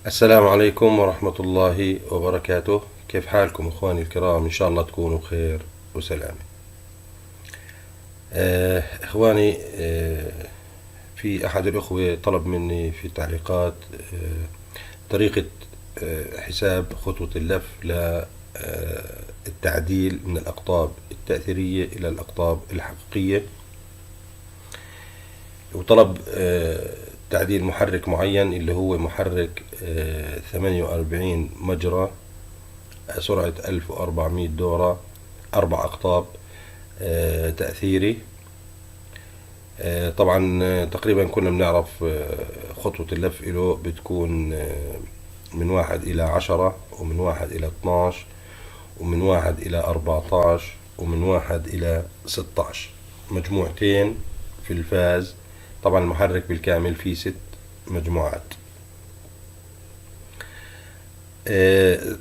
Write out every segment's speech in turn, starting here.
السلام عليكم ورحمة الله وبركاته. كيف حالكم إخواني الكرام؟ إن شاء الله تكونوا بخير وسلامة. إخواني، في أحد الأخوة طلب مني في التعليقات طريقة حساب خطوة اللف للتعديل من الأقطاب التأثيرية إلى الأقطاب الحقيقية، وطلب تعديل محرك معين اللي هو محرك 48 مجرى، سرعة 1400 دورة، 4 أقطاب تأثيري. طبعا تقريبا كنا بنعرف خطوة اللف له بتكون من 1 إلى 10، ومن 1 إلى 12، ومن 1 إلى 14، ومن 1 إلى 16 مجموعتين في الفاز. طبعا المحرك بالكامل فيه 6 مجموعات.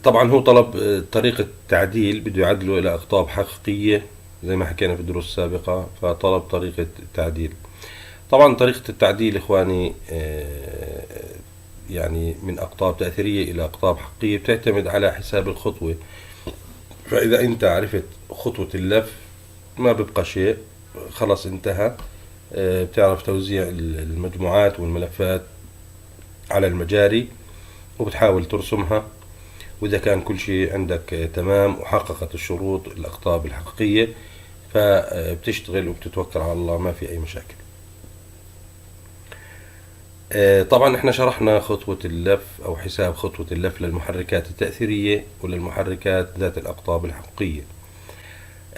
طبعا هو طلب طريقة تعديل، بده يعدله إلى أقطاب حقيقية زي ما حكينا في الدروس السابقة، فطلب طريقة التعديل. طبعا طريقة التعديل إخواني يعني من أقطاب تأثيرية إلى أقطاب حقيقية بتعتمد على حساب الخطوة. فإذا أنت عرفت خطوة اللف ما بيبقى شيء، خلص انتهى. بتعرف توزيع المجموعات والملفات على المجاري وبتحاول ترسمها، وإذا كان كل شيء عندك تمام وحققت الشروط الأقطاب الحقيقية فبتشتغل وبتتوكل على الله، ما في أي مشاكل. طبعا احنا شرحنا خطوة اللف أو حساب خطوة اللف للمحركات التأثيرية وللمحركات ذات الأقطاب الحقيقية.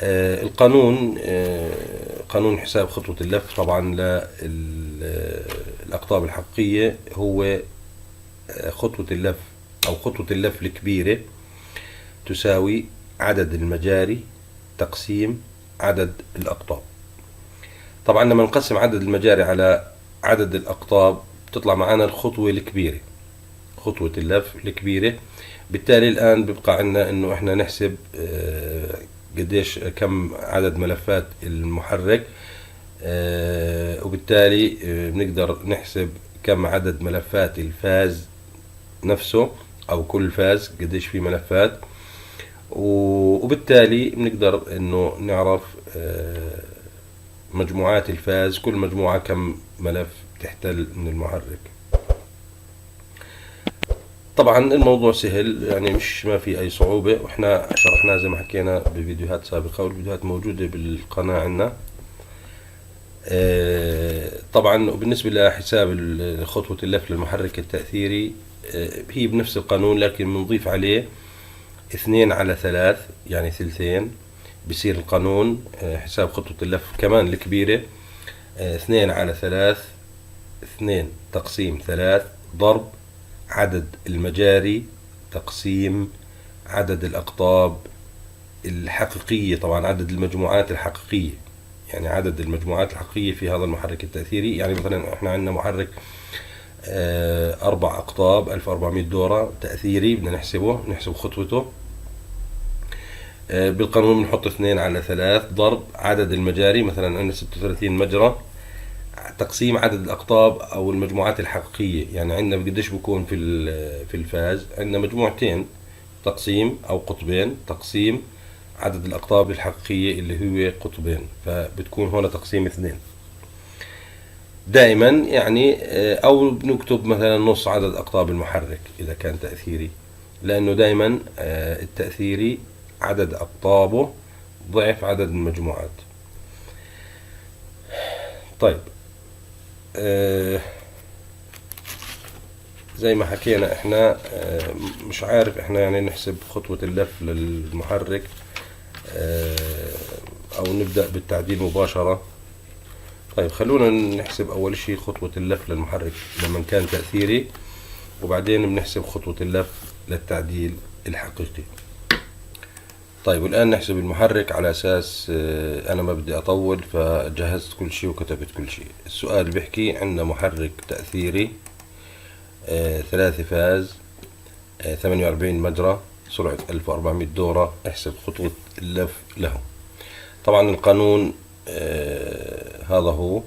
القانون، قانون حساب خطوة اللف طبعا للأقطاب الحقيقية هو خطوة اللف أو خطوة اللف الكبيرة تساوي عدد المجاري تقسيم عدد الأقطاب. طبعا لما نقسم عدد المجاري على عدد الأقطاب بتطلع معنا الخطوة الكبيرة، خطوة اللف الكبيرة. بالتالي الآن بيبقى عندنا إنه إحنا نحسب قديش كم عدد ملفات المحرك، وبالتالي بنقدر نحسب كم عدد ملفات الفاز نفسه أو كل فاز قديش فيه ملفات، وبالتالي بنقدر إنه نعرف مجموعات الفاز، كل مجموعة كم ملف تحتل من المحرك. طبعا الموضوع سهل، يعني مش ما في أي صعوبة، وإحنا شرحناه زي ما حكينا بفيديوهات سابقة، والفيديوهات موجودة بالقناة عندنا. طبعا وبالنسبة لحساب خطوة اللف للمحرك التأثيري هي بنفس القانون، لكن بنضيف عليه 2/3 يعني ثلثين. بصير القانون حساب خطوة اللف كمان الكبيرة 2/3، 2 تقسيم 3 ضرب عدد المجاري تقسيم عدد الأقطاب الحقيقية. طبعا عدد المجموعات الحقيقية، يعني عدد المجموعات الحقيقية في هذا المحرك التأثيري. يعني مثلا احنا عندنا محرك 4 أقطاب 1400 دورة تأثيري، بدنا نحسب خطوته. بالقانون بنحط 2/3 ضرب عدد المجاري، مثلا عندنا 36 مجرى تقسيم عدد الأقطاب أو المجموعات الحقيقية. يعني عندنا قديش بكون في الفاز، عندنا مجموعتين تقسيم أو قطبين تقسيم عدد الأقطاب الحقيقية اللي هو قطبين، فبتكون هنا تقسيم 2 دائما. يعني أو بنكتب مثلا نص عدد أقطاب المحرك إذا كان تأثيري، لأنه دائما التأثيري عدد أقطابه ضعف عدد المجموعات. طيب زي ما حكينا احنا مش عارف احنا يعني نحسب خطوة اللف للمحرك او نبدأ بالتعديل مباشرة. طيب خلونا نحسب اول شيء خطوة اللف للمحرك لما كان تأثيري، وبعدين بنحسب خطوة اللف للتعديل الحقيقي. طيب والآن نحسب المحرك على أساس أنا ما بدي أطول، فجهزت كل شيء وكتبت كل شيء. السؤال بيحكي عندنا محرك تأثيري 3 فاز 48 مجرى سرعة 1400 دورة، احسب خطوة اللف له. طبعا القانون هذا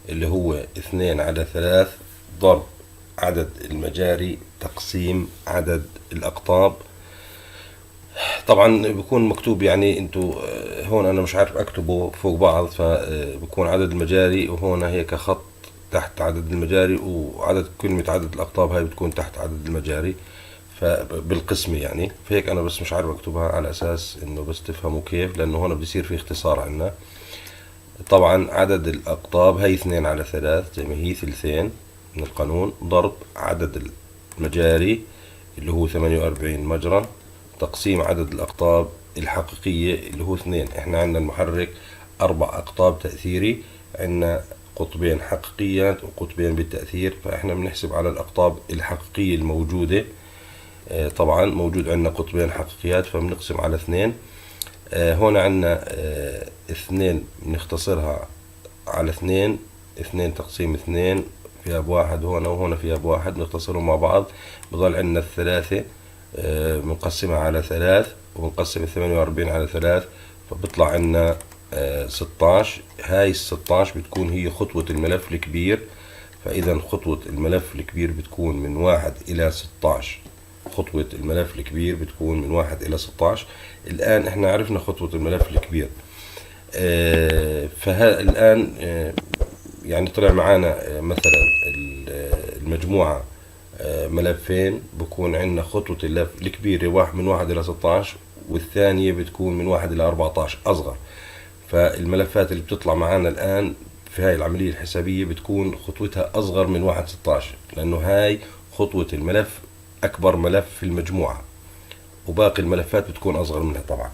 اللي هو 2/3 ضرب عدد المجاري تقسيم عدد الأقطاب. طبعا بيكون مكتوب، يعني انتوا هون انا مش عارف اكتبه فوق بعض، فبكون عدد المجاري وهون هيك خط تحت عدد المجاري، وعدد كلمة عدد الأقطاب هاي بتكون تحت عدد المجاري فبالقسمة يعني. فهيك أنا بس مش عارف أكتبها على أساس إنه بس تفهموا كيف، لأنه هون بده يصير في اختصار عنا. طبعا عدد الأقطاب هي 2/3 زي ما هي، ثلثين من القانون، ضرب عدد المجاري اللي هو 48 مجرى، تقسيم عدد الأقطاب الحقيقية اللي هو 2. إحنا عندنا المحرك 4 أقطاب تأثيري، عندنا قطبين حقيقيات وقطبين بالتأثير، فإحنا بنحسب على الأقطاب الحقيقية الموجودة. طبعا موجود عندنا قطبين حقيقيات فبنقسم على 2. هون عندنا 2 بنختصرها على 2، 2 تقسيم 2 فيها بواحد هون، وهون فيها بواحد، نختصرهم مع بعض بضل عندنا الثلاثة بنقسمها على 3 وبنقسم 48 على 3 فبطلع عندنا 16. هاي 16 بتكون هي خطوة الملف الكبير، فإذا خطوة الملف الكبير بتكون من 1 إلى 16. خطوة الملف الكبير بتكون من 1 إلى 16. الآن إحنا عرفنا خطوة الملف الكبير. فالآن يعني طلع معانا مثلا المجموعة ملفين، بكون عندنا خطوة اللف الكبيرة من 1 إلى 16، والثانية بتكون من 1 إلى 14 أصغر. فالملفات اللي بتطلع معانا الآن في هاي العملية الحسابية بتكون خطوتها أصغر من 1/16، لأنه هاي خطوة الملف أكبر ملف في المجموعة، وباقي الملفات بتكون أصغر منها طبعا.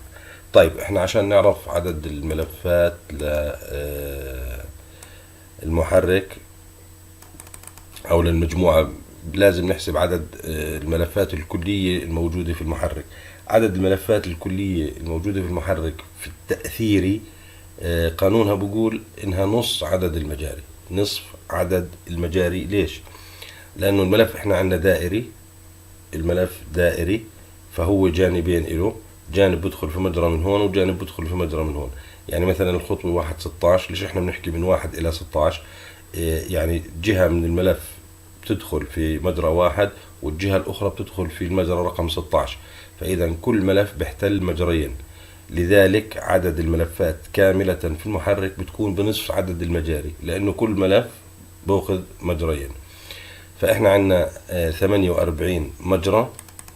طيب إحنا عشان نعرف عدد الملفات للمحرك أو للمجموعة لازم نحسب عدد الملفات الكلية الموجودة في المحرك. عدد الملفات الكلية الموجودة في المحرك في التأثيري قانونها بقول إنها نص عدد المجاري، نصف عدد المجاري. ليش؟ لأنه الملف إحنا عندنا دائري، الملف دائري فهو جانبين له، جانب بدخل في مجرى من هون وجانب بدخل في مجرى من هون. يعني مثلا الخطوة 1/16، ليش إحنا بنحكي من 1 إلى 16؟ يعني جهة من الملف بتدخل في مجرى 1 والجهة الأخرى بتدخل في المجرى رقم 16، فإذا كل ملف بيحتل مجريين. لذلك عدد الملفات كاملة في المحرك بتكون بنصف عدد المجاري، لأنه كل ملف بأخذ مجريين. فإحنا عندنا 48 مجرى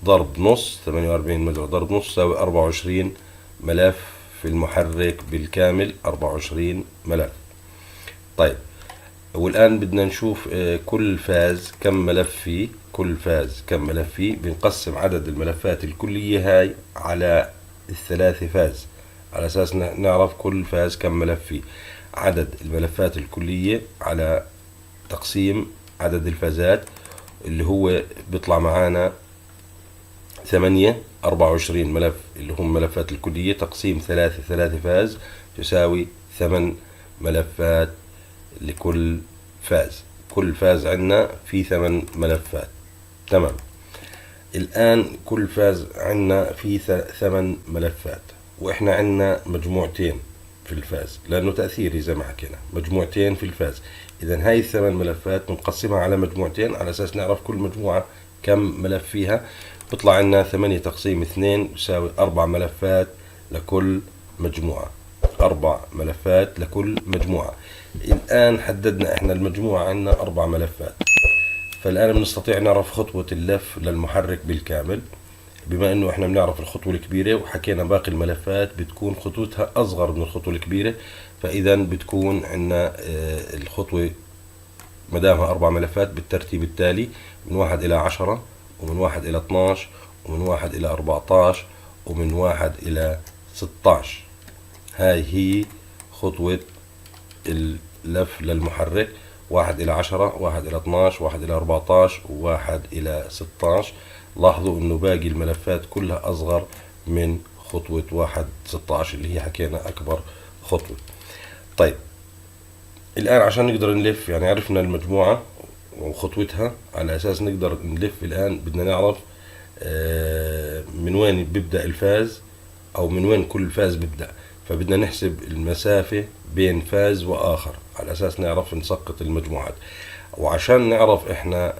ضرب نص، 48 مجرى ضرب نص يساوي 24 ملف في المحرك بالكامل، 24 ملف. طيب والآن بدنا نشوف كل فاز كم ملف فيه، كل فاز كم ملف فيه. بنقسم عدد الملفات الكلية هاي على الثلاثة فاز على أساس نعرف كل فاز كم ملف فيه. عدد الملفات الكلية على تقسيم عدد الفازات اللي هو بيطلع معانا 8، 24 ملف اللي هم ملفات الكلية تقسيم 3 فاز تساوي 8 ملفات لكل فاز. كل فاز عندنا فيه 8 ملفات. تمام. الآن كل فاز عندنا فيه 8 ملفات، وإحنا عندنا مجموعتين في الفاز لأنه تأثيري زي ما حكينا، مجموعتين في الفاز. إذا هاي 8 ملفات بنقسمها على مجموعتين على أساس نعرف كل مجموعة كم ملف فيها. بطلع عندنا 8 تقسيم 2 يساوي 4 ملفات لكل مجموعة، 4 ملفات لكل مجموعة. الآن حددنا إحنا المجموعة عندنا 4 ملفات، فالآن بنستطيع نعرف خطوة اللف للمحرك بالكامل. بما إنه إحنا بنعرف الخطوة الكبيرة وحكينا باقي الملفات بتكون خطوتها أصغر من الخطوة الكبيرة، فإذا بتكون عندنا الخطوة مدامها 4 ملفات بالترتيب التالي: من 1 إلى 10، ومن 1 إلى 12، ومن 1 إلى 14، ومن 1 إلى 16. هاي هي خطوة اللف للمحرك: 1 إلى 10، 1 إلى 12، 1 إلى 14، و1 إلى 16. لاحظوا إنه باقي الملفات كلها أصغر من خطوة 1/16 اللي هي حكينا أكبر خطوة. طيب الآن عشان نقدر نلف، يعني عرفنا المجموعة وخطوتها، على أساس نقدر نلف الآن بدنا نعرف من وين بيبدأ الفاز أو من وين كل فاز بيبدأ. فبدنا نحسب المسافة بين فاز وآخر على أساس نعرف نسقط المجموعات. وعشان نعرف إحنا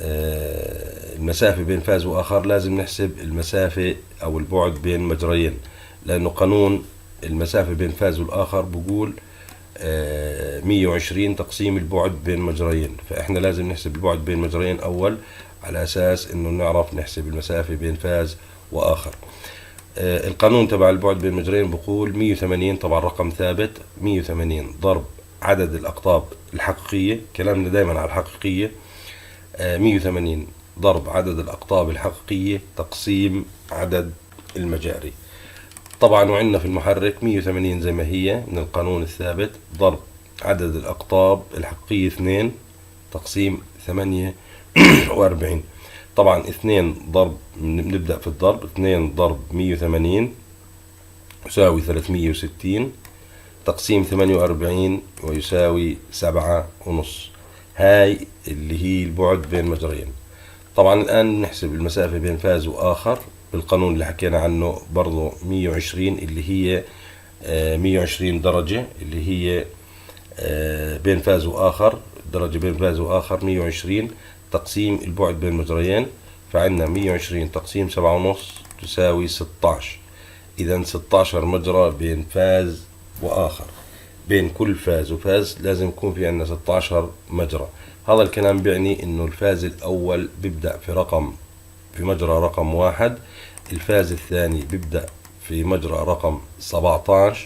المسافة بين فاز وآخر لازم نحسب المسافة أو البعد بين مجريين، لأنه قانون المسافة بين فاز والآخر بقول 120 تقسيم البعد بين مجريين، فإحنا لازم نحسب البعد بين مجريين أول على أساس إنه نعرف نحسب المسافة بين فاز وآخر. القانون تبع البعد بين مجريين بقول 180، طبعا رقم ثابت، 180 ضرب عدد الأقطاب الحقيقية، كلامنا دائما على الحقيقية، 180 ضرب عدد الأقطاب الحقيقية تقسيم عدد المجاري. طبعا وعندنا في المحرك 180 زي ما هي من القانون الثابت ضرب عدد الأقطاب الحقيقية 2 تقسيم 48. طبعا 2 ضرب، نبدأ في الضرب، 2 ضرب 180 يساوي 360 تقسيم 48 ويساوي 7.5. هاي اللي هي البعد بين مجريين. طبعا الآن نحسب المسافة بين فاز وآخر بالقانون اللي حكينا عنه برضو 120 اللي هي 120 درجة اللي هي بين فاز وآخر، درجة بين فاز وآخر 120 تقسيم البعد بين مجريين، فعندنا 120 تقسيم 7.5 تساوي 16. إذا 16 مجرى بين فاز وآخر، بين كل فاز وفاز لازم يكون في عندنا 16 مجرى. هذا الكلام بيعني إنه الفاز الأول بيبدأ في مجرى رقم 1، الفاز الثاني بيبدأ في مجرى رقم 17،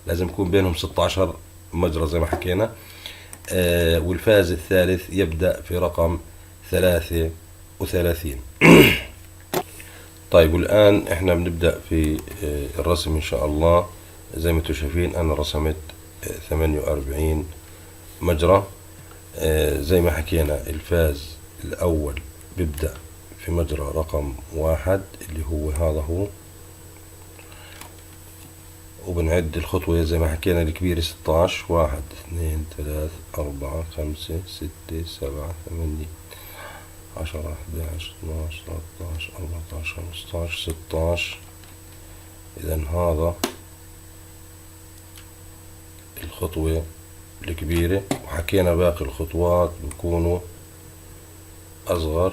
لازم يكون بينهم 16 مجرى زي ما حكينا، والفاز الثالث يبدأ في رقم 33. طيب والآن احنا بنبدأ في الرسم إن شاء الله. زي ما انتم شايفين أنا رسمت 48 مجرى. زي ما حكينا الفاز الأول بيبدأ في مجرى رقم 1 اللي هو هذا هو، وبنعد الخطوة زي ما حكينا الكبيرة 16، 1 2 3 4 5 6 7 8 10 11 12 13 14 15 16. إذا هذا الخطوة الكبيرة، وحكينا باقي الخطوات بيكونوا أصغر.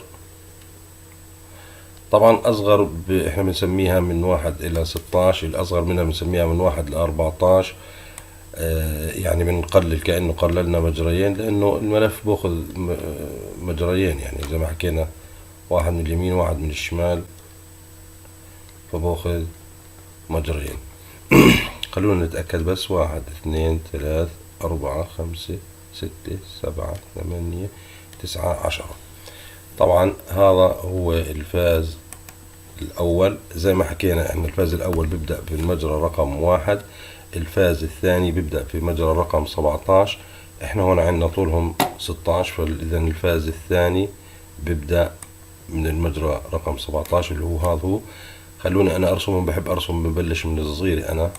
طبعا أصغر إحنا بنسميها من 1 إلى 16، الأصغر منها بنسميها من 1 إلى 14. يعني بنقلل كأنه قللنا مجريين، لأنه الملف بأخذ مجريين، يعني زي ما حكينا 1 من اليمين 1 من الشمال، فبأخذ مجريين. خلونا نتأكد بس، 1 2 3 4 5 6 7 8 9 10. طبعا هذا هو الفاز الأول. زي ما حكينا إن الفاز الأول بيبدأ في المجرى رقم 1، الفاز الثاني بيبدأ في مجرى رقم 17. إحنا هون عندنا طولهم 16، فإذا الفاز الثاني بيبدأ من المجرى رقم 17 اللي هو هذا هو. خلوني أنا أرسمهم، بحب أرسم ببلش من الصغير أنا.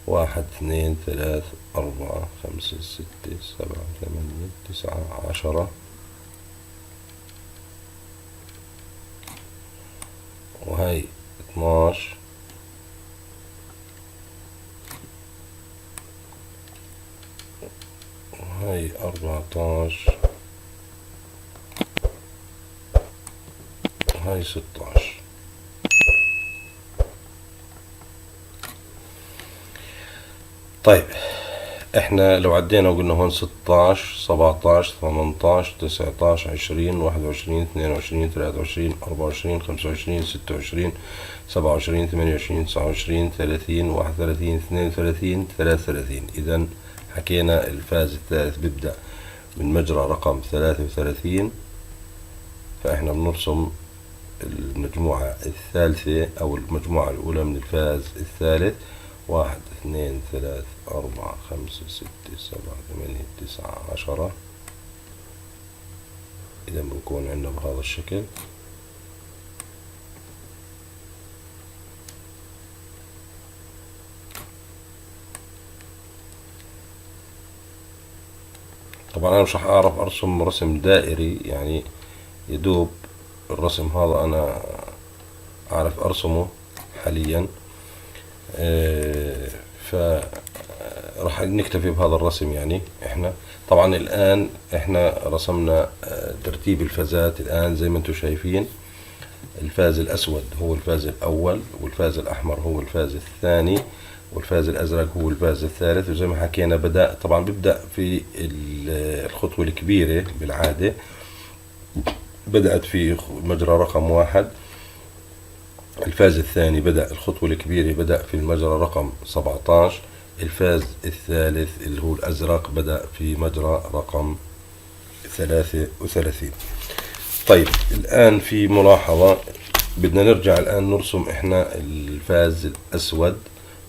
1 2 3 4 5 6 7 8 9 10. وهي 12 وهي 14 وهي 16. طيب احنا لو عدينا وقلنا هون 16 17 18 19 20 21 22 23 24 25 26 27 28 29 30 31 32 33. إذا حكينا الفاز الثالث بيبدأ من مجرى رقم 33، فإحنا بنرسم المجموعة الثالثة أو المجموعة الأولى من الفاز الثالث. 1 2 3 4 5 6 7 8 9 10. إذا بنكون عندنا بهذا الشكل. طبعا أنا مش رح أعرف أرسم رسم دائري، يعني يدوب الرسم هذا أنا أعرف أرسمه حاليا، فراح نكتفي بهذا الرسم. يعني احنا طبعا الآن احنا رسمنا ترتيب الفازات الآن زي ما انتم شايفين. الفاز الأسود هو الفاز الأول، والفاز الأحمر هو الفاز الثاني، والفاز الأزرق هو الفاز الثالث. وزي ما حكينا طبعا بيبدأ في الخطوة الكبيرة بالعادة، بدأت في مجرى رقم 1. الفاز الثاني بدأ الخطوة الكبيرة بدأ في المجرى رقم 17. الفاز الثالث اللي هو الأزرق بدأ في مجرى رقم 33. طيب الآن في ملاحظة، بدنا نرجع الآن نرسم إحنا الفاز الأسود.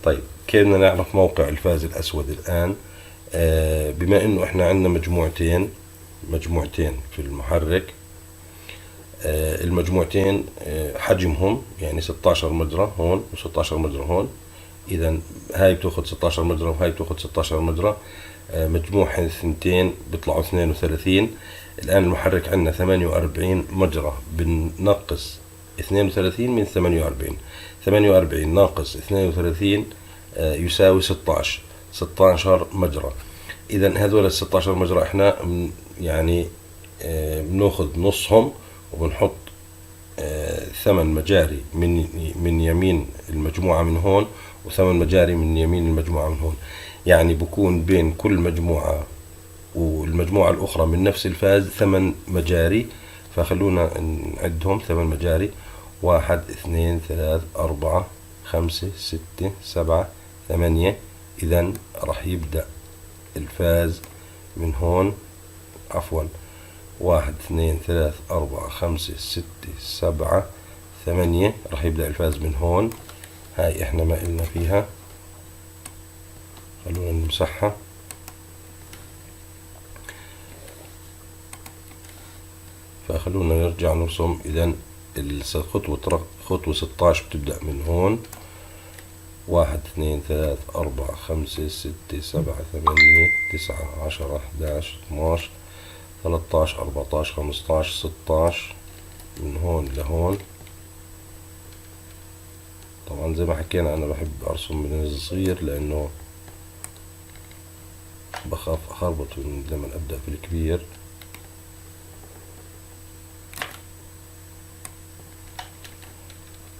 طيب كيف بدنا نعرف موقع الفاز الأسود الآن؟ بما إنه إحنا عندنا مجموعتين في المحرك. المجموعتين حجمهم يعني 16 مجرى هون و16 مجرى هون. إذا هاي بتاخد 16 مجرى وهاي بتاخد 16 مجرى، مجموع الثنتين بيطلعوا 32. الآن المحرك عندنا 48 مجرى، بننقص 32 من 48. 48 ناقص 32 يساوي 16 مجرى. إذا هذول ال 16 مجرى احنا يعني بناخذ نصهم وبنحط 8 مجاري من يمين المجموعة من هون، و8 مجاري من يمين المجموعة من هون. يعني بكون بين كل مجموعة والمجموعة الأخرى من نفس الفاز 8 مجاري. فخلونا نعدهم 8 مجاري: 1 2 3 4 5 6 7 8. إذا راح يبدأ الفاز من هون، عفوا 1 2 3 4 5 6 7 8. راح يبدأ الفاز من هون. هاي احنا ما قلنا فيها، خلونا نمسحها. فخلونا نرجع نرسم. إذا خطوة 16 بتبدأ من هون: 1 2 3 4 5 6 7 8 9 10 11 12 13 14 15 16 من هون لهون. طبعا زي ما حكينا أنا بحب أرسم من الصغير لأنه بخاف أخربط لما أبدأ في الكبير.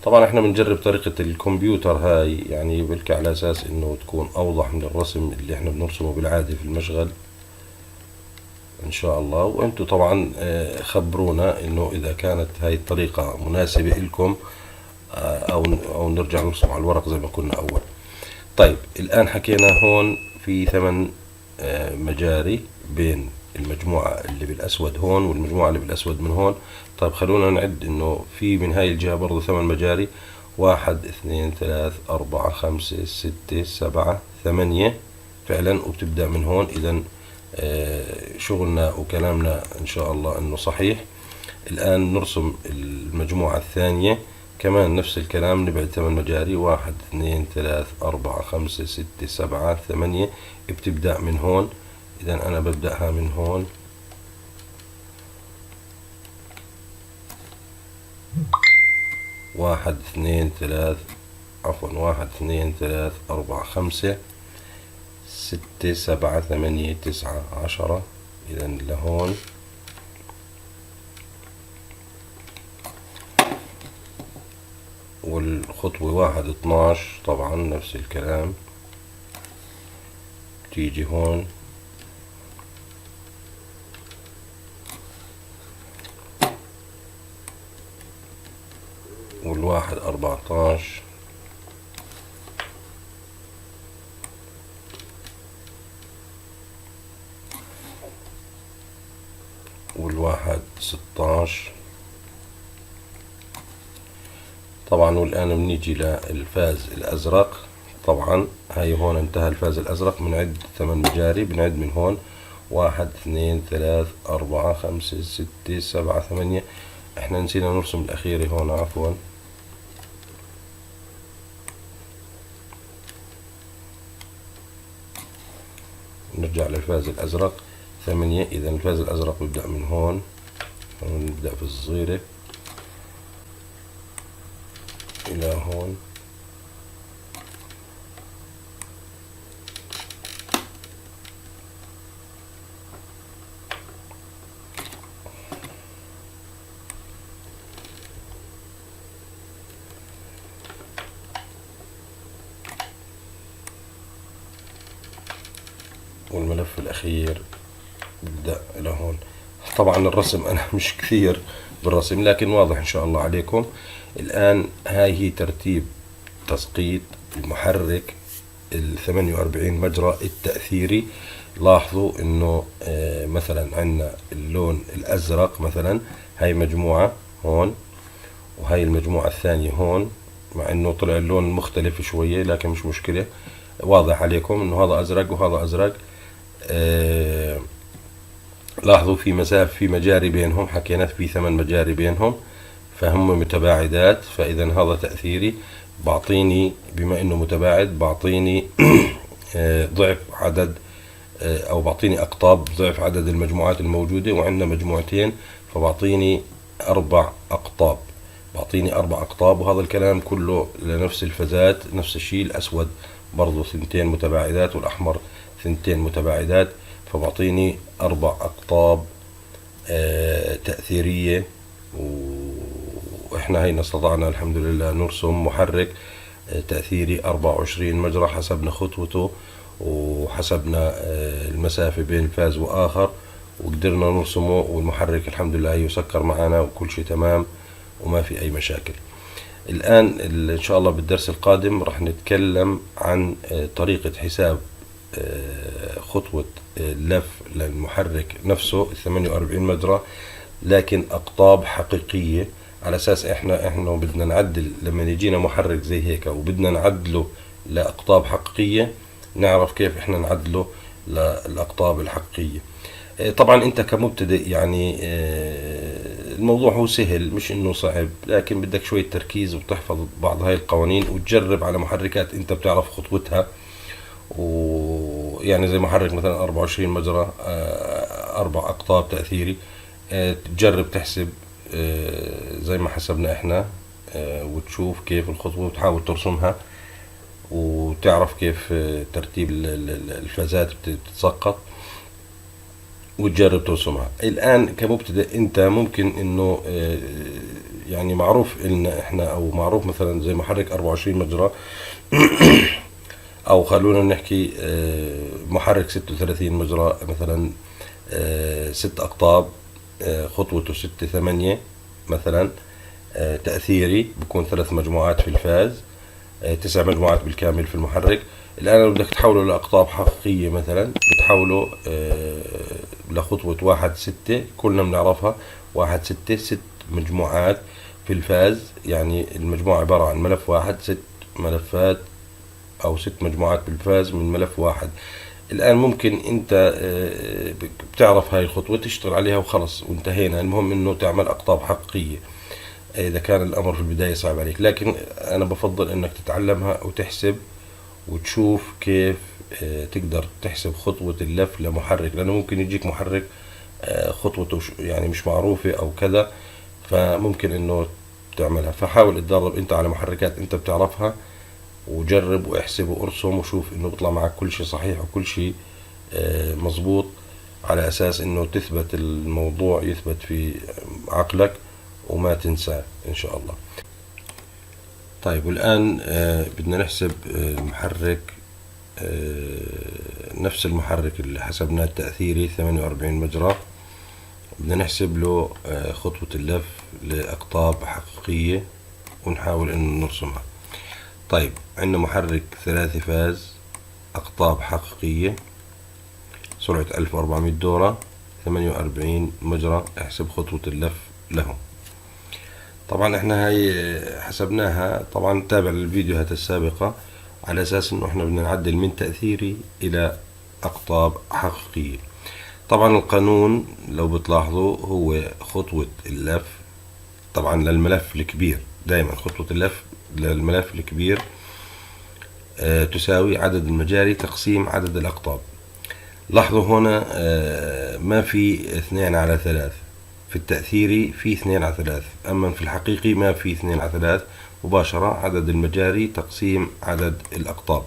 طبعا احنا بنجرب طريقة الكمبيوتر هاي، يعني بلكي على أساس إنه تكون أوضح من الرسم اللي احنا بنرسمه بالعادة في المشغل إن شاء الله. وأنتوا طبعا خبرونا إنه إذا كانت هاي الطريقة مناسبة لكم، أو نرجع نرسم على الورق زي ما كنا أول. طيب الآن حكينا هون في 8 مجاري بين المجموعة اللي بالأسود هون والمجموعة اللي بالأسود من هون. طيب خلونا نعد إنه في من هاي الجهة برضو 8 مجاري: 1 2 3 4 5 6 7 8 فعلا، وبتبدأ من هون. إذا شغلنا وكلامنا إن شاء الله إنه صحيح. الآن نرسم المجموعة الثانية، كمان نفس الكلام، نبعد 8 مجاري: 1 2 3 4 5 6 7 8. بتبدأ من هون. إذا أنا ببدأها من هون. واحد اثنين ثلاث عفوا 1 2 3 4 5 6 7 8 9 10. إذا لهون. والخطوة 1 12 طبعا نفس الكلام، تيجي هون والواحد 14 والواحد 16 طبعا. والآن بنيجي للفاز الأزرق. طبعا هاي هون انتهى الفاز الأزرق، بنعد 8 مجاري، بنعد من هون: 1 2 3 4 5 6 7 8. احنا نسينا نرسم الأخيري هون، عفوا. نرجع للفاز الأزرق 8. إذا الفاز الأزرق بيبدأ من هون، نبدأ في الصغيرة إلى هون. والملف الأخير ببدأ لهون. طبعا الرسم أنا مش كثير بالرسم، لكن واضح إن شاء الله عليكم. الآن هاي هي ترتيب تسقيط المحرك 48 مجرى التأثيري. لاحظوا إنه مثلا عندنا اللون الأزرق مثلا، هاي مجموعة هون، وهاي المجموعة الثانية هون، مع إنه طلع اللون مختلف شوية لكن مش مشكلة. واضح عليكم إنه هذا أزرق وهذا أزرق. لاحظوا في مسافة، في مجاري بينهم، حكينا في 8 مجاري بينهم، فهم متباعدات. فإذا هذا تأثيري، بعطيني بما إنه متباعد بعطيني ضعف عدد، أو بعطيني أقطاب ضعف عدد المجموعات الموجودة، وعندنا مجموعتين فبعطيني 4 أقطاب. بعطيني 4 أقطاب، وهذا الكلام كله لنفس الفازات. نفس الشيء الأسود برضو 2 متباعدات، والأحمر 2 متباعدات، فبعطيني 4 أقطاب تأثيرية. وإحنا هينا استطعنا الحمد لله نرسم محرك تأثيري 24 مجرى، حسبنا خطوته وحسبنا المسافة بين فاز وآخر، وقدرنا نرسمه، والمحرك الحمد لله يسكر معنا وكل شيء تمام وما في أي مشاكل. الآن إن شاء الله بالدرس القادم راح نتكلم عن طريقة حساب خطوة اللف للمحرك نفسه 48 مجرى، لكن أقطاب حقيقية، على أساس إحنا بدنا نعدل لما يجينا محرك زي هيك وبدنا نعدله لأقطاب حقيقية، نعرف كيف إحنا نعدله للأقطاب الحقيقية. طبعا أنت كمبتدئ يعني الموضوع هو سهل، مش إنه صعب، لكن بدك شوية تركيز وتحفظ بعض هاي القوانين وتجرب على محركات أنت بتعرف خطوتها. ويعني زي محرك مثلا 24 مجرى 4 أقطاب تأثيري، تجرب تحسب زي ما حسبنا احنا، وتشوف كيف الخطوة وتحاول ترسمها، وتعرف كيف ترتيب الفازات بتتسقط، وتجرب ترسمها. الآن كمبتدئ انت ممكن انه يعني معروف ان احنا، او معروف مثلا زي محرك 24 مجرى او خلونا نحكي محرك 36 مجرى مثلا، 6 أقطاب، خطوته 6 8 مثلا، تأثيري بكون 3 مجموعات في الفاز، 9 مجموعات بالكامل في المحرك. الآن لو بدك تحوله لأقطاب حقيقية مثلا، بتحوله لخطوة 1 6، كلنا بنعرفها 1 6، 6 مجموعات في الفاز، يعني المجموعة عبارة عن ملف واحد، 6 ملفات أو 6 مجموعات بالفاز من ملف واحد. الآن ممكن أنت بتعرف هاي الخطوة تشتغل عليها وخلص وانتهينا. المهم إنه تعمل أقطاب حقيقية إذا كان الأمر في البداية صعب عليك، لكن أنا بفضل إنك تتعلمها وتحسب وتشوف كيف تقدر تحسب خطوة اللف لمحرك، لأنه ممكن يجيك محرك خطوته يعني مش معروفة أو كذا، فممكن إنه تعملها. فحاول تدرب أنت على محركات أنت بتعرفها، وجرب واحسب وارسم وشوف انه بيطلع معك كل شيء صحيح وكل شيء مظبوط، على اساس انه تثبت الموضوع، يثبت في عقلك وما تنساه ان شاء الله. طيب، والان بدنا نحسب المحرك، نفس المحرك اللي حسبناه التأثيري 48 مجرى، بدنا نحسب له خطوة اللف لأقطاب حقيقية ونحاول انه نرسمها. طيب، عندنا محرك 3 فاز، أقطاب حقيقية، سرعة 1400 دورة، 48 مجرى. احسب خطوة اللف له. طبعا احنا هاي حسبناها، طبعا تابع للفيديوهات السابقة، على أساس انه احنا بدنا نعدل من تأثيري إلى أقطاب حقيقية. طبعا القانون لو بتلاحظوا هو خطوة اللف، طبعا للملف الكبير دائما خطوة اللف للملف الكبير تساوي عدد المجاري تقسيم عدد الأقطاب. لاحظوا هنا ما في 2/3، في التأثيري في 2/3، أما في الحقيقي ما في 2/3 مباشرة. عدد المجاري تقسيم عدد الأقطاب.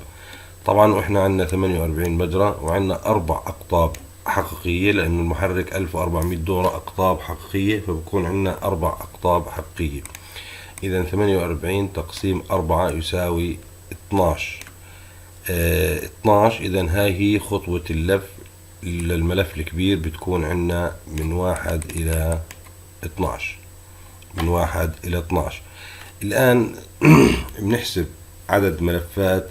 طبعا وإحنا عندنا 48 مجرى وعندنا 4 أقطاب حقيقية، لأن المحرك 1400 دورة أقطاب حقيقية، فبكون عندنا 4 أقطاب حقيقية. إذا 48 تقسيم 4 يساوي 12. 12. إذا هاي هي خطوة اللف للملف الكبير، بتكون عندنا من 1 إلى 12. من 1 إلى 12. الآن بنحسب عدد ملفات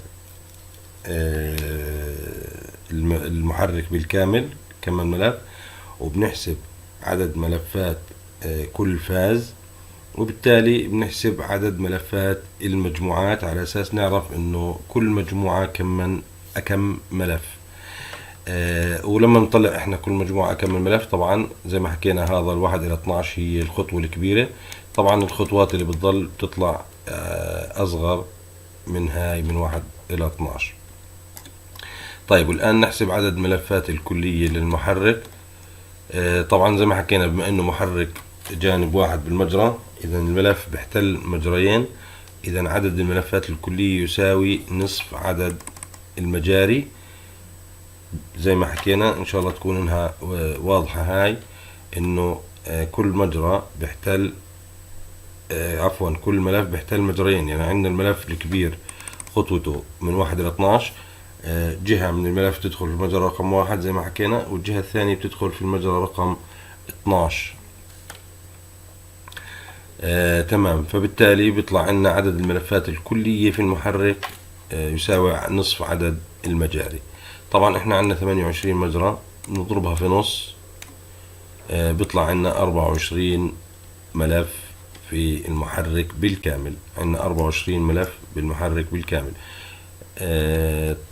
المحرك بالكامل كمان ملف، وبنحسب عدد ملفات كل فاز، وبالتالي بنحسب عدد ملفات المجموعات على أساس نعرف إنه كل مجموعة كم ملف. ولما نطلع إحنا كل مجموعة كم ملف، طبعا زي ما حكينا هذا 1 إلى 12 هي الخطوة الكبيرة. طبعا الخطوات اللي بتضل بتطلع أصغر من هاي، من 1 إلى 12. طيب والآن نحسب عدد ملفات الكلية للمحرك. طبعا زي ما حكينا، بما إنه محرك جانب واحد بالمجرى، إذا الملف بيحتل مجريين. إذا عدد الملفات الكلية يساوي نصف عدد المجاري. زي ما حكينا، إن شاء الله تكون إنها واضحة هاي، إنه كل مجرى بيحتل كل ملف بيحتل مجريين. يعني عندنا الملف الكبير خطوته من 1 إلى 12. جهة من الملف تدخل في المجرى رقم 1 زي ما حكينا، والجهة الثانية بتدخل في المجرى رقم 12. تمام. فبالتالي بيطلع عندنا عدد الملفات الكلية في المحرك يساوي نصف عدد المجاري. طبعا احنا عندنا 28 مجرى، نضربها في نص بيطلع عندنا 24 ملف في المحرك بالكامل. عندنا 24 ملف بالمحرك بالكامل.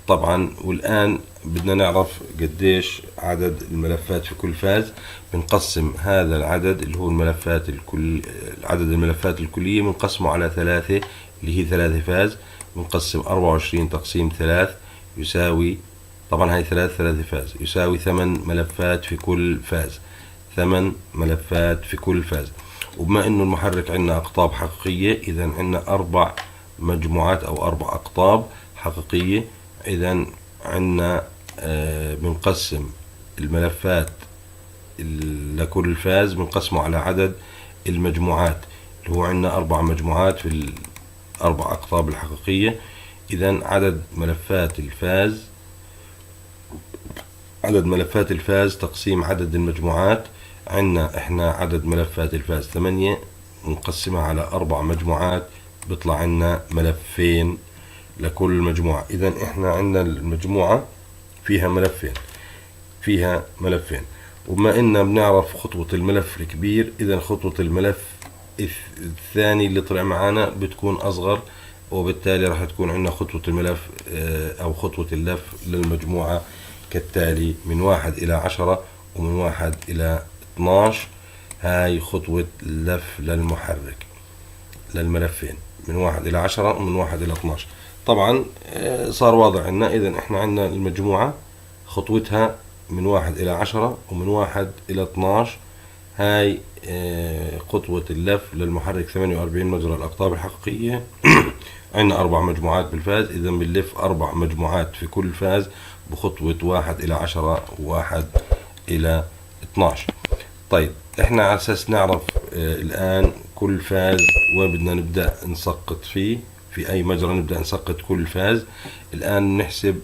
طبعا والآن بدنا نعرف قديش عدد الملفات في كل فاز. بنقسم هذا العدد اللي هو عدد الملفات الكلية، بنقسمه على 3 اللي هي 3 فاز. بنقسم 24 تقسيم 3 يساوي، طبعا هاي 3 فاز، يساوي 8 ملفات في كل فاز. 8 ملفات في كل فاز. وبما انه المحرك عندنا اقطاب حقيقية، اذا عندنا 4 مجموعات او 4 اقطاب حقيقية. إذا عندنا بنقسم الملفات لكل فاز، بنقسمه على عدد المجموعات اللي هو عندنا 4 مجموعات في 4 أقطاب الحقيقية. إذا عدد ملفات الفاز تقسيم عدد المجموعات. عندنا إحنا عدد ملفات الفاز 8، نقسمها على 4 مجموعات، بيطلع عندنا ملفين لكل مجموعة. إذا إحنا عندنا المجموعة فيها ملفين. وبما إننا بنعرف خطوة الملف الكبير، إذا خطوة الملف الثاني اللي طلع معانا بتكون أصغر، وبالتالي راح تكون عندنا خطوة الملف أو خطوة اللف للمجموعة كالتالي: من 1 إلى 10 ومن 1 إلى 12. هاي خطوة اللف للمحرك للملفين من 1 إلى 10 ومن 1 إلى 12. طبعا صار واضح عنا. إذا إحنا عندنا المجموعة خطوتها من 1 إلى 10 ومن 1 إلى 12. هاي خطوة اللف للمحرك 48 مجرى الأقطاب الحقيقية. عندنا 4 مجموعات بالفاز، إذا بنلف 4 مجموعات في كل فاز بخطوة 1 إلى 10 و1 إلى 12. طيب إحنا على أساس نعرف الآن كل فاز وين بدنا نبدأ نسقط فيه، في أي مجرى نبدأ نسقط كل فاز. الآن نحسب،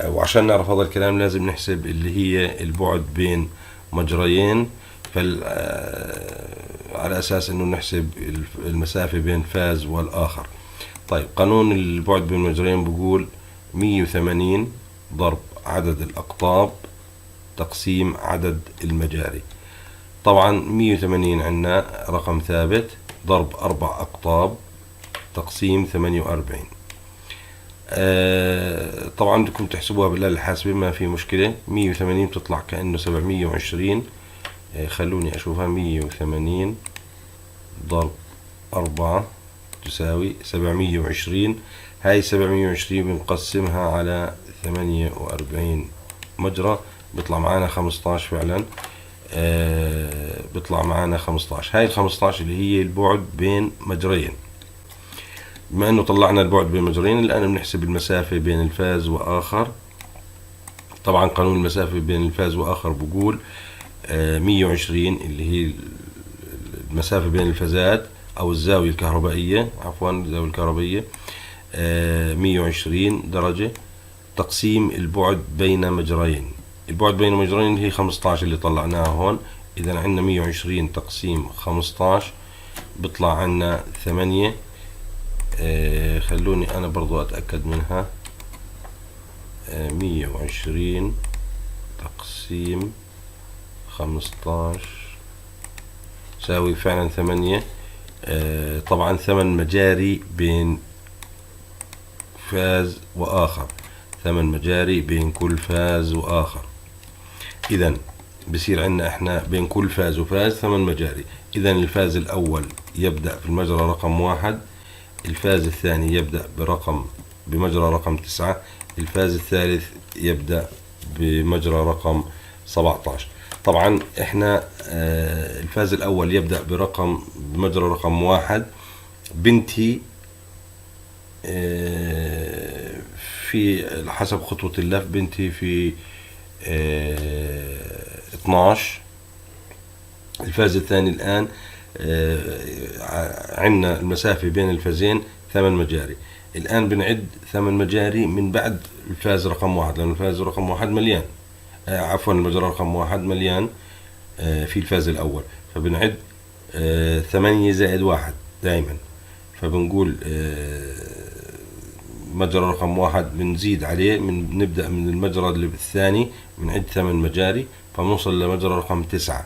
وعشان نعرف هذا الكلام لازم نحسب اللي هي البعد بين مجريين. على أساس إنه نحسب المسافة بين فاز والآخر. طيب قانون البعد بين المجريين بقول 180 ضرب عدد الأقطاب تقسيم عدد المجاري. طبعا 180 عندنا رقم ثابت ضرب 4 أقطاب تقسيم 48. طبعا بدكم تحسبوها بالآلة الحاسبة، ما في مشكلة. 180 بتطلع كأنه 720. خلوني أشوفها. 180 ضرب 4 تساوي 720. هاي 720 بنقسمها على 48 مجرى، بيطلع معانا 15 فعلا. بيطلع معانا 15. هاي ال 15 اللي هي البعد بين مجريين. بما انه طلعنا البعد بين مجريين، الان بنحسب المسافة بين الفاز واخر. طبعا قانون المسافة بين الفاز واخر بقول 120 اللي هي المسافة بين الفازات او الزاوية الكهربائية، عفوا الزاوية الكهربائية 120 درجة تقسيم البعد بين مجريين. البعد بين مجريين هي 15 اللي طلعناها هون. إذا عندنا 120 تقسيم 15 بيطلع عنا 8. خلوني أنا برضو أتأكد منها. 120 تقسيم 15 تساوي فعلا 8. طبعا 8 مجاري بين فاز وآخر، 8 مجاري بين كل فاز وآخر. إذا بصير عندنا إحنا بين كل فاز وفاز 8 مجاري. إذا الفاز الأول يبدأ في المجرى رقم 1، الفاز الثاني يبدأ بمجرى رقم 9، الفاز الثالث يبدأ بمجرى رقم 17. طبعا إحنا الفاز الأول يبدأ بمجرى رقم 1. بنتي في حسب خطوة اللف بنتي في 12. الفاز الثاني الآن عندنا المسافة بين الفازين 8 مجاري. الآن بنعد 8 مجاري من بعد الفاز رقم 1، لأن الفاز رقم 1 مليان، عفوا المجرى رقم 1 مليان في الفاز الأول، فبنعد 8 زائد 1 دائما. فبنقول مجرى رقم 1 بنزيد عليه، نبدأ من المجرى الثاني بنعد 8 مجاري فبنوصل لمجرى رقم 9.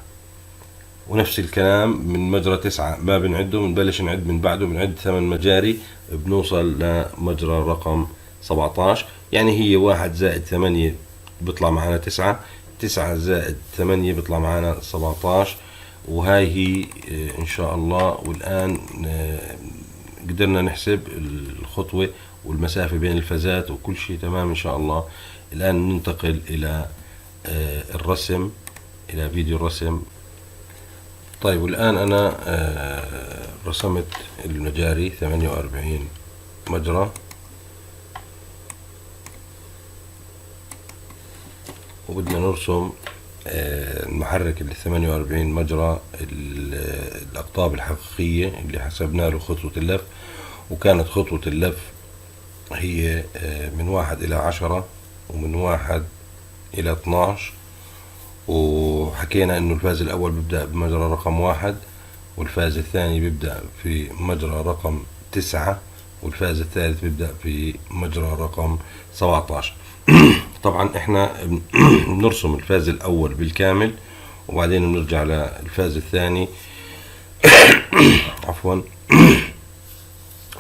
ونفس الكلام من مجرى 9 ما بنعده، بنبلش نعد من بعده، بنعد 8 مجاري بنوصل لمجرى رقم 17. يعني هي 1 زائد 8 بيطلع معنا 9، 9 زائد 8 بيطلع معنا 17. وهاي هي إن شاء الله. والآن قدرنا نحسب الخطوة والمسافة بين الفازات وكل شيء تمام إن شاء الله. الآن ننتقل إلى الرسم، إلى فيديو الرسم. طيب والآن أنا رسمت المجاري 48 مجرى، وبدنا نرسم المحرك اللي 48 مجرى، الأقطاب الحقيقية اللي حسبنا له خطوة اللف. وكانت خطوة اللف هي من 1 إلى 10 ومن 1 إلى 12. وحكينا إنه الفاز الأول بيبدأ بمجرى رقم 1، والفاز الثاني بيبدأ في مجرى رقم 9، والفاز الثالث بيبدأ في مجرى رقم 17. طبعا احنا بنرسم الفاز الأول بالكامل وبعدين بنرجع للفاز الثاني عفوا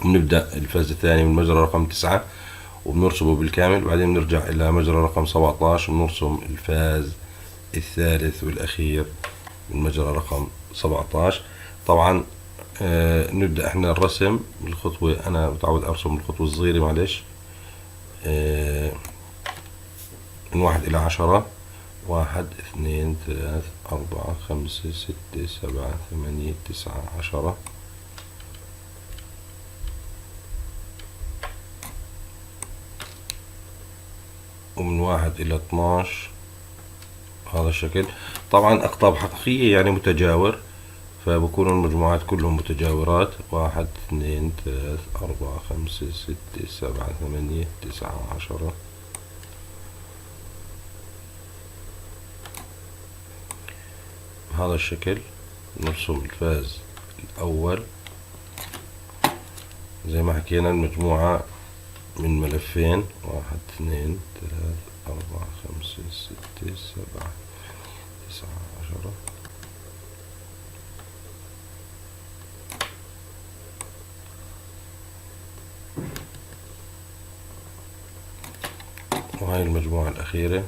بنبدأ الفاز الثاني من مجرى رقم 9 وبنرسمه بالكامل، وبعدين بنرجع إلى مجرى رقم 17 ونرسم الفاز الثالث والأخير من مجرى رقم 17. طبعا نبدأ احنا الرسم بالخطوة. أنا متعود أرسم الخطوة الصغيرة معلش. من 1 إلى 10، 1 2 3 4 5 6 7 8 9 10. ومن 1 إلى 12 هذا الشكل. طبعا أقطاب حقيقية يعني متجاور، فبكون المجموعات كلهم متجاورات. 1 2 3 4 5 6 7 8 9 10. بهذا الشكل نرسم الفاز الأول زي ما حكينا. المجموعة من ملفين 1 2 3 4 5 6 7 9 10. وهاي المجموعة الأخيرة.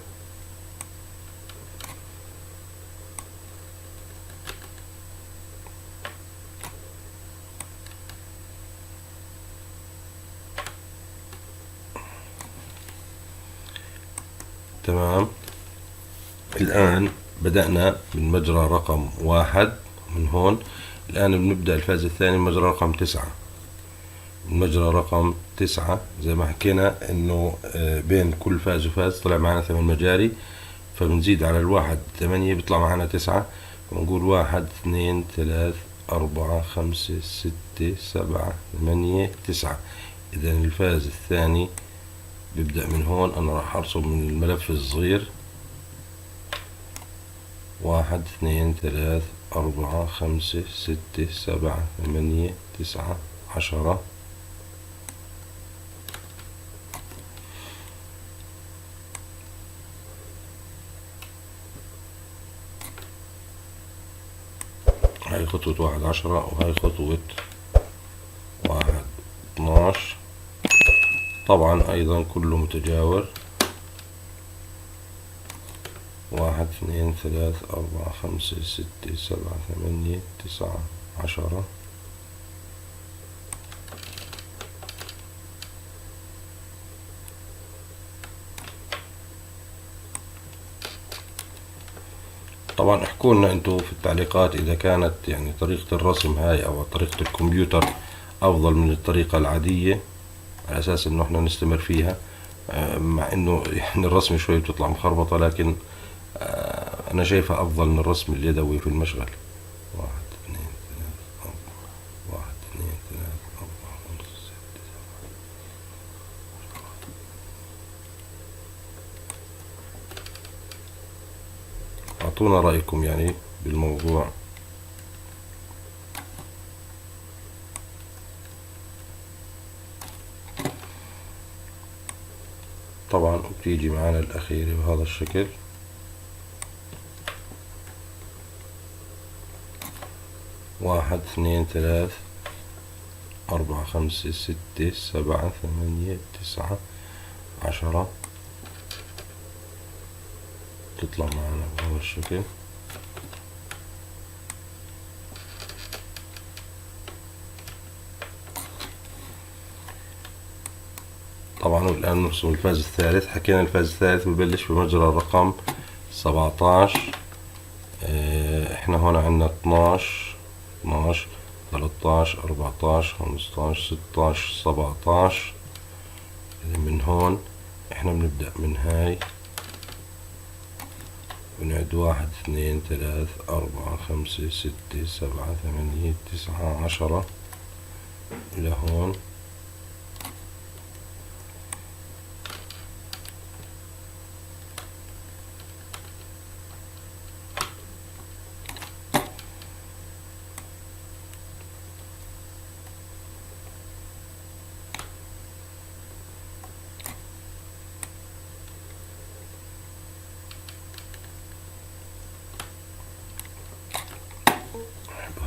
تمام. الآن بدأنا من مجرى رقم 1 من هون. الآن بنبدأ الفاز الثاني من مجرى رقم 9. من مجرى رقم 9 زي ما حكينا إنه بين كل فاز وفاز طلع معنا 8 مجاري، فبنزيد على الواحد 8 بيطلع معنا 9. فنقول 1 2 3 4 5 6 7 8 9. إذا الفاز الثاني ببدأ من هون. أنا راح أرسم من الملف الصغير 1 2 3 4 5 6 7 8 9 10. هاي خطوة 1 10 وهاي خطوة 1 12. طبعا أيضا كله متجاور 1 2 3 4 5 6 7 8 9 10. طبعا احكوا لنا انتوا في التعليقات اذا كانت يعني طريقة الرسم هاي او طريقة الكمبيوتر افضل من الطريقة العادية، على اساس انه احنا نستمر فيها. مع انه يعني الرسم شوي بتطلع مخربطة، لكن انا شايفها افضل من الرسم اليدوي في المشغل. 1 2 3 4 1 2 3 4 5 6 7. اعطونا رأيكم يعني بالموضوع. طبعا بتيجي معانا الأخيرة بهذا الشكل. 1 2 3 4 5 6 7 8 9 10. تطلع معنا بهذا الشكل. طبعا والآن نرسم الفاز الثالث. حكينا الفاز الثالث ببلش بمجرى الرقم 17. احنا هون عندنا 12 12 13 14 15 16 17. من هون احنا بنبدأ من هاي ونعد 1 2 3 4 5 6 7 8 9 10 إلى هون.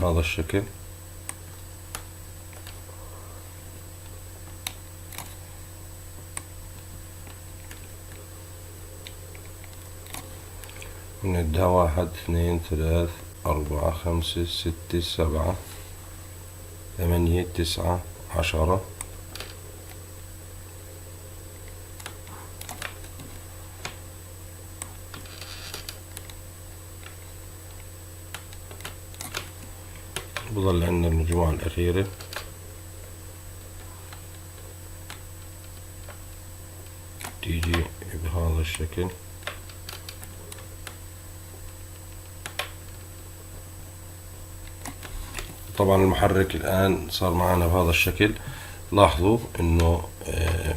بهذا الشكل. نعدها 1 2 3 4 5 6 7 8 9 10. بظل عندنا المجموعة الأخيرة. تيجي بهذا الشكل. طبعا المحرك الآن صار معنا بهذا الشكل. لاحظوا انه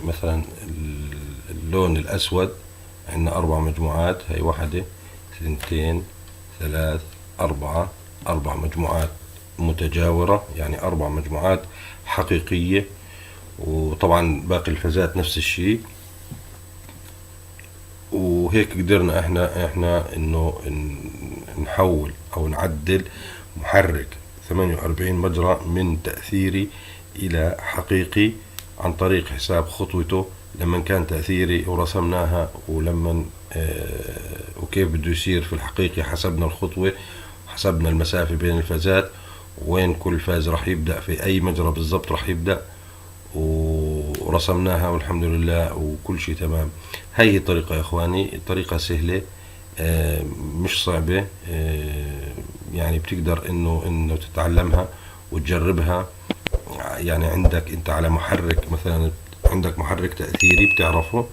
مثلا اللون الأسود عندنا 4 مجموعات. هي 1 2 3 4 4 مجموعات متجاورة، يعني 4 مجموعات حقيقية. وطبعا باقي الفازات نفس الشيء. وهيك قدرنا احنا انه نحول او نعدل محرك 48 مجرى من تأثيري الى حقيقي عن طريق حساب خطوته لما كان تأثيري ورسمناها، ولما وكيف بده يصير في الحقيقي. حسبنا الخطوة، حسبنا المسافة بين الفازات، وين كل فاز راح يبدأ في أي مجرى بالضبط راح يبدأ، ورسمناها والحمد لله وكل شيء تمام. هاي الطريقة يا إخواني، الطريقة سهلة مش صعبة. يعني بتقدر إنه تتعلمها وتجربها. يعني عندك أنت على محرك، مثلا عندك محرك تأثيري بتعرفه،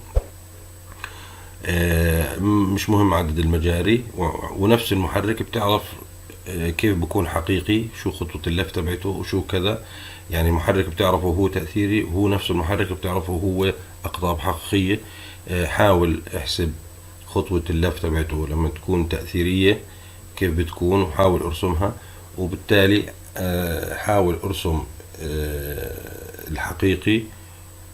مش مهم عدد المجاري، ونفس المحرك بتعرف كيف بكون حقيقي، شو خطوة اللف تبعته وشو كذا. يعني محرك بتعرفه هو تأثيري، وهو نفس المحرك بتعرفه هو أقطاب حقيقية، حاول احسب خطوة اللف تبعته لما تكون تأثيرية كيف بتكون، وحاول ارسمها. وبالتالي حاول ارسم الحقيقي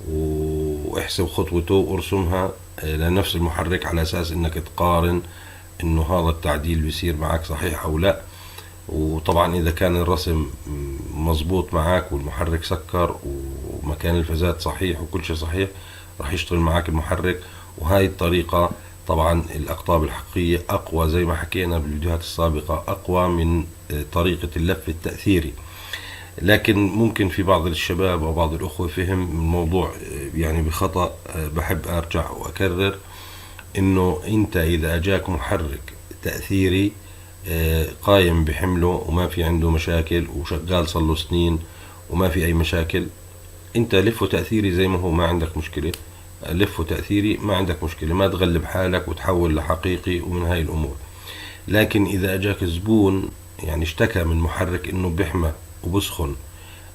واحسب خطوته وارسمها لنفس المحرك، على اساس انك تقارن انه هذا التعديل بيصير معك صحيح او لا. وطبعا اذا كان الرسم مظبوط معك والمحرك سكر ومكان الفازات صحيح وكل شيء صحيح، راح يشتغل معك المحرك. وهاي الطريقة طبعا الأقطاب الحقيقية أقوى، زي ما حكينا بالفيديوهات السابقة، أقوى من طريقة اللف التأثيري. لكن ممكن في بعض الشباب أو بعض الأخوة فهم الموضوع يعني بخطأ. بحب أرجع وأكرر إنه أنت إذا أجاك محرك تأثيري قايم بحمله وما في عنده مشاكل وشغال صار سنين وما في أي مشاكل، أنت لفه تأثيري زي ما هو، ما عندك مشكلة. لفه تأثيري ما عندك مشكلة، ما تغلب حالك وتحول لحقيقي ومن هاي الأمور. لكن إذا أجاك زبون يعني اشتكى من محرك إنه بيحمى وبسخن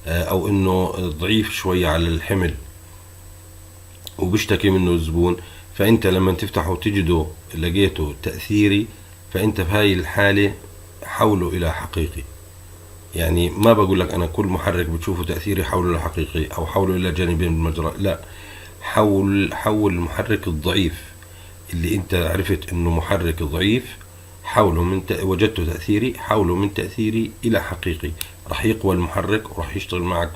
أو إنه ضعيف شوية على الحمل وبيشتكي منه الزبون، فأنت لما تفتحه وتجده لقيته تأثيري، فأنت في هاي الحالة حوله إلى حقيقي. يعني ما بقول لك أنا كل محرك بتشوفه تأثيري حوله إلى حقيقي أو حوله إلى جانبين المجرى، لا، حول المحرك الضعيف اللي انت عرفت انه محرك ضعيف، حوله من وجدته تأثيري، حوله من تأثيري الى حقيقي. راح يقوى المحرك وراح يشتغل معك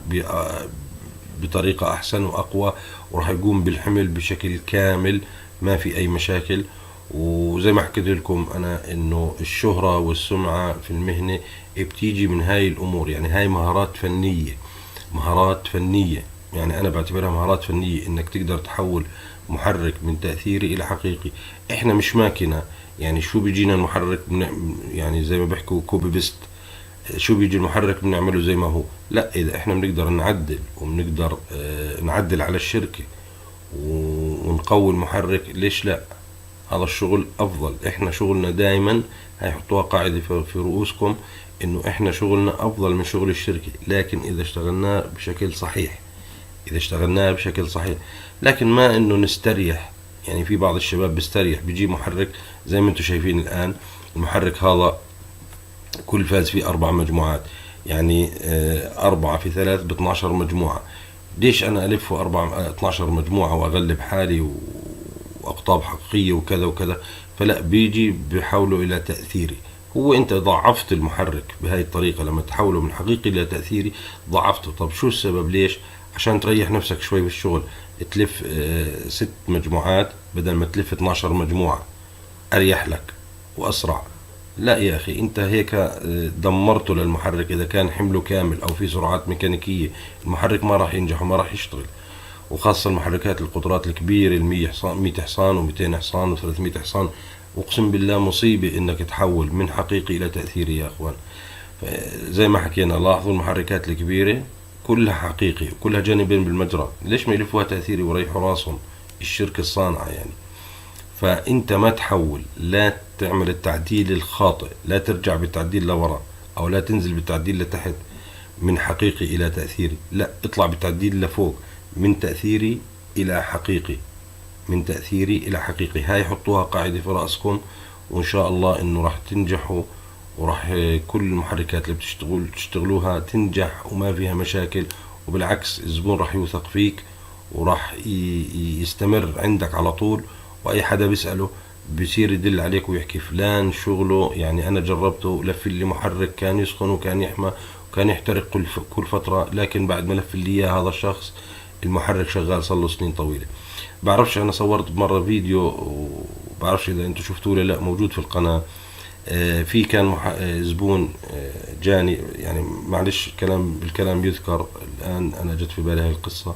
بطريقة احسن واقوى، وراح يقوم بالحمل بشكل كامل، ما في اي مشاكل. وزي ما حكيت لكم انا انه الشهرة والسمعة في المهنة بتيجي من هاي الامور. يعني هاي مهارات فنية، مهارات فنية، يعني أنا بعتبرها مهارات فنية، إنك تقدر تحول محرك من تأثيري إلى حقيقي. إحنا مش ماكينة، يعني شو بيجينا المحرك يعني زي ما بيحكوا كوبي بيست، شو بيجي المحرك بنعمله زي ما هو. لا، إذا إحنا بنقدر نعدل وبنقدر نعدل على الشركة ونقوي المحرك، ليش لا؟ هذا الشغل أفضل. إحنا شغلنا دائما، هيحطوها قاعدة في رؤوسكم، إنه إحنا شغلنا أفضل من شغل الشركة، لكن إذا اشتغلناه بشكل صحيح، إذا اشتغلناه بشكل صحيح. لكن ما إنه نستريح. يعني في بعض الشباب بيستريح، بيجي محرك زي ما انتم شايفين الآن، المحرك هذا كل فاز فيه 4 مجموعات، يعني 4 في 3 ب12 مجموعة. ليش أنا ألفه 12 مجموعة وأغلب حالي وأقطاب حقيقية وكذا وكذا؟ فلا، بيجي بحوله إلى تأثيري. هو أنت ضعفت المحرك بهاي الطريقة، لما تحوله من حقيقي إلى تأثيري ضعفته. طب شو السبب؟ ليش؟ عشان تريح نفسك شوي بالشغل، تلف 6 مجموعات بدل ما تلف 12 مجموعة، أريح لك وأسرع. لا يا أخي، أنت هيك دمرته للمحرك. إذا كان حمله كامل أو في سرعات ميكانيكية، المحرك ما راح ينجح وما راح يشتغل. وخاصة المحركات القطرات الكبيرة، 100 حصان و200 حصان و300 حصان، أقسم بالله مصيبة إنك تحول من حقيقي إلى تأثيري يا أخوان. زي ما حكينا، لاحظوا المحركات الكبيرة كلها حقيقي وكلها جانبين بالمجرى، ليش ما يلفوها تأثيري ويريحوا راسهم الشركة الصانعة يعني؟ فأنت ما تحول، لا تعمل التعديل الخاطئ، لا ترجع بالتعديل لورا أو لا تنزل بالتعديل لتحت من حقيقي إلى تأثيري، لا، اطلع بالتعديل لفوق، من تأثيري إلى حقيقي، من تأثيري إلى حقيقي. هاي حطوها قاعدة في رأسكم، وإن شاء الله إنه راح تنجحوا، وراح كل المحركات اللي تشتغلوها تنجح وما فيها مشاكل. وبالعكس الزبون راح يوثق فيك وراح يستمر عندك على طول، وأي حدا بيسأله بيصير يدل عليك ويحكي فلان شغله، يعني أنا جربته، لف لي محرك كان يسخن وكان يحمى وكان يحترق كل فترة، لكن بعد ما لف لي إياه هذا الشخص المحرك شغال صار له سنين طويلة. بعرفش، أنا صورت مرة فيديو وبعرفش إذا أنتوا شفتوه ولا لا، موجود في القناة. في كان زبون جاني، يعني معلش بالكلام يذكر الآن، أنا جت في بالي هاي القصة.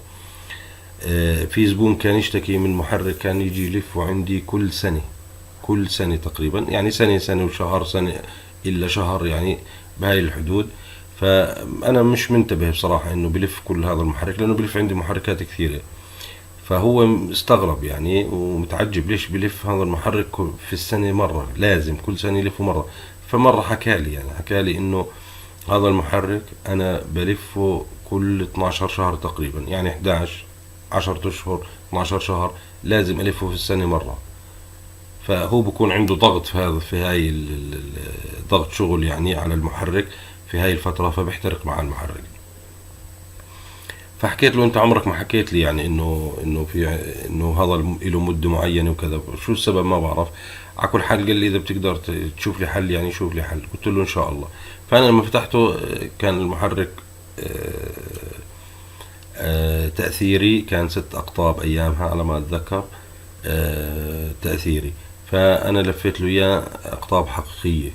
في زبون كان يشتكي من محرك كان يجي يلف عندي كل سنة تقريبا، يعني سنة وشهر، سنة إلا شهر، يعني بهاي الحدود. فأنا مش منتبه بصراحة إنه بلف كل هذا المحرك، لأنه بلف عندي محركات كثيرة. فهو استغرب يعني ومتعجب ليش بلف هذا المحرك في السنة مرة، لازم كل سنة يلفه مرة. فمرة حكى لي إنه هذا المحرك أنا بلفه كل 12 شهر تقريبا، يعني 11 10 أشهر 12 شهر لازم ألفه في السنة مرة. فهو بكون عنده ضغط في هاي ضغط شغل يعني على المحرك في هاي الفترة، فبيحترق مع المحرك. فحكيت له انت عمرك ما حكيت لي يعني انه هذا له مدة معينة وكذا، شو السبب ما بعرف. على كل حال قال لي اذا بتقدر تشوف لي حل يعني شوف لي حل. قلت له ان شاء الله. فانا لما فتحته كان المحرك تأثيري، كان 6 أقطاب أيامها على ما أتذكر تأثيري. فأنا لفيت له إياه أقطاب حقيقية.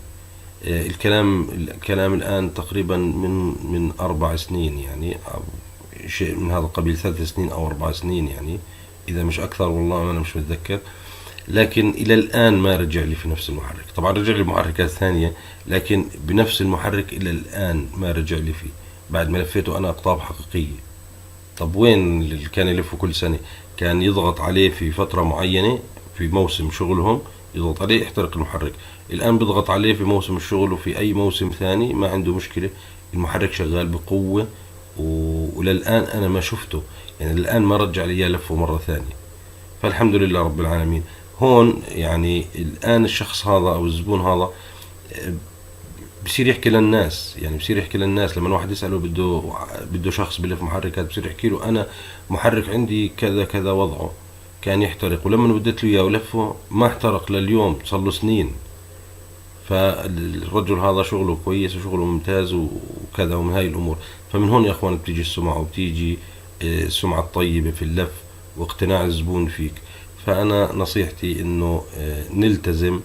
الكلام الآن تقريبا من 4 سنين يعني، أو شيء من هذا القبيل، 3 سنين أو 4 سنين يعني، إذا مش أكثر والله أنا مش متذكر. لكن إلى الآن ما رجع لي في نفس المحرك. طبعا رجع لي محركات ثانية، لكن بنفس المحرك إلى الآن ما رجع لي فيه بعد ما لفيته أنا أقطاب حقيقية. طب وين اللي كان يلفه كل سنة؟ كان يضغط عليه في فترة معينة في موسم شغلهم، يضغط عليه يحترق المحرك. الآن بيضغط عليه في موسم الشغل، وفي أي موسم ثاني ما عنده مشكلة، المحرك شغال بقوة. وللآن أنا ما شفته يعني، الآن ما رجع لي لفه مرة ثانية. فالحمد لله رب العالمين. هون يعني الآن الشخص هذا أو الزبون هذا بصير يحكي للناس، يعني بصير يحكي للناس لما واحد يسأله بده شخص بلف محركات، بصير يحكي له أنا محرك عندي كذا كذا وضعه كان يحترق، ولما بديت له إياه ولفه ما احترق لليوم، صار له سنين. فالرجل هذا شغله كويس وشغله ممتاز وكذا ومن هاي الأمور. فمن هون يا أخوان بتيجي السمعة، وبتيجي السمعة الطيبة في اللف واقتناع الزبون فيك. فأنا نصيحتي إنه نلتزم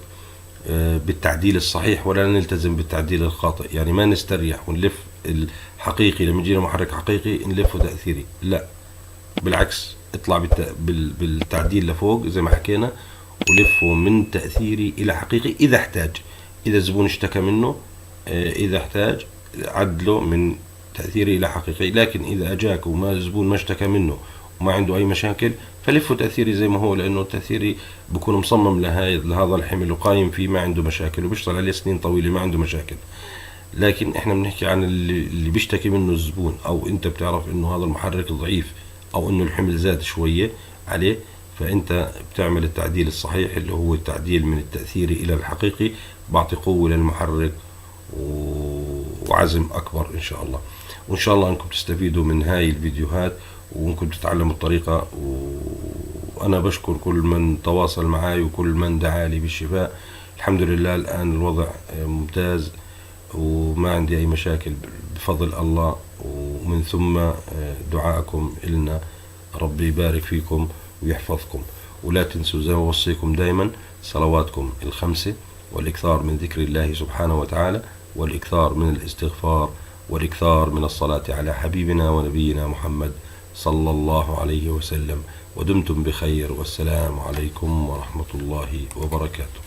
بالتعديل الصحيح ولا نلتزم بالتعديل الخاطئ. يعني ما نستريح ونلف الحقيقي لما يجينا محرك حقيقي نلفه تأثيري، لا بالعكس، اطلع بالتعديل لفوق زي ما حكينا، ولفه من تأثيري إلى حقيقي إذا احتاج. إذا الزبون اشتكى منه إذا احتاج عدله من تأثيري إلى حقيقي. لكن إذا أجاك وما الزبون ما اشتكى منه وما عنده أي مشاكل، فلفه تأثيري زي ما هو، لأنه التأثيري بكون مصمم لهذا الحمل وقايم فيه، ما عنده مشاكل وبيشتغل عليه سنين طويلة ما عنده مشاكل. لكن احنا بنحكي عن اللي بيشتكي منه الزبون، أو أنت بتعرف إنه هذا المحرك ضعيف أو إنه الحمل زاد شوية عليه، فأنت بتعمل التعديل الصحيح اللي هو التعديل من التأثيري إلى الحقيقي، بعطي قوة للمحرك وعزم أكبر إن شاء الله. وإن شاء الله أنكم تستفيدوا من هاي الفيديوهات وأنكم تتعلموا الطريقة. وأنا بشكر كل من تواصل معي وكل من دعا لي بالشفاء. الحمد لله الآن الوضع ممتاز وما عندي أي مشاكل بفضل الله، ومن ثم دعائكم إلنا. ربي يبارك فيكم ويحفظكم. ولا تنسوا زي ما وصيكم دائما صلواتكم ال5، والإكثار من ذكر الله سبحانه وتعالى، والإكثار من الاستغفار، والإكثار من الصلاة على حبيبنا ونبينا محمد صلى الله عليه وسلم. ودمتم بخير، والسلام عليكم ورحمة الله وبركاته.